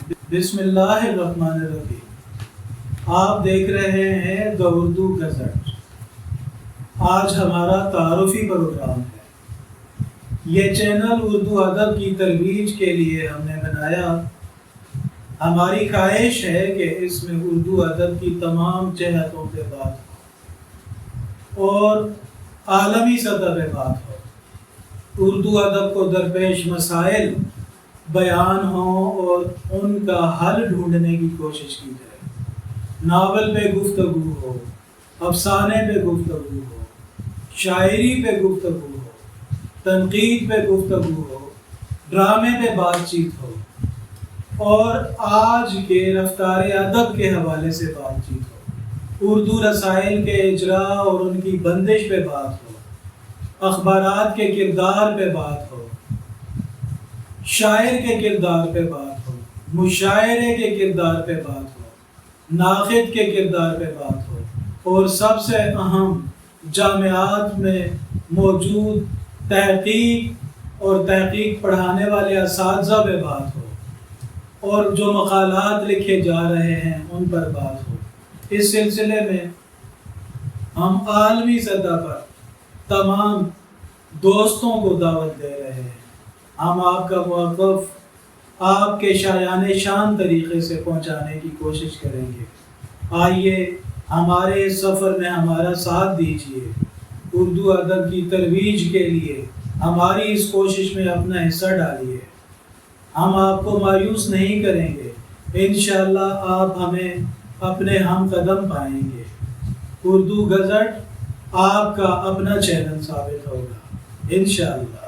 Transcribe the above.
بسم اللہ الرحمن الرحیم۔ آپ دیکھ رہے ہیں دا اردو گزٹ۔ آج ہمارا تعارفی پروگرام ہے۔ یہ چینل اردو ادب کی ترویج کے لیے ہم نے بنایا۔ ہماری خواہش ہے کہ اس میں اردو ادب کی تمام جہتوں پہ بات ہو اور عالمی سطح پہ بات ہو۔ اردو ادب کو درپیش مسائل بیان ہوں اور ان کا حل ڈھونڈنے کی کوشش کی جائے۔ ناول پہ گفتگو ہو، افسانے پہ گفتگو ہو، شاعری پہ گفتگو ہو، تنقید پہ گفتگو ہو، ڈرامے پہ بات چیت ہو اور آج کے رفتار ادب کے حوالے سے بات چیت ہو۔ اردو رسائل کے اجراء اور ان کی بندش پہ بات ہو، اخبارات کے کردار پہ بات ہو، شاعر کے کردار پہ بات ہو، مشاعرے کے کردار پہ بات ہو، ناقد کے کردار پہ بات ہو اور سب سے اہم جامعات میں موجود تحقیق اور تحقیق پڑھانے والے اساتذہ پہ بات ہو اور جو مقالات لکھے جا رہے ہیں ان پر بات ہو۔ اس سلسلے میں ہم عالمی سطح پر تمام دوستوں کو دعوت دے رہے ہیں۔ ہم آپ کا موقف آپ کے شایان شان طریقے سے پہنچانے کی کوشش کریں گے۔ آئیے ہمارے اس سفر میں ہمارا ساتھ دیجیے۔ اردو ادب کی ترویج کے لیے ہماری اس کوشش میں اپنا حصہ ڈالیے۔ ہم آپ کو مایوس نہیں کریں گے۔ انشاءاللہ آپ ہمیں اپنے ہم قدم پائیں گے۔ اردو گزٹ آپ کا اپنا چینل ثابت ہوگا انشاءاللہ۔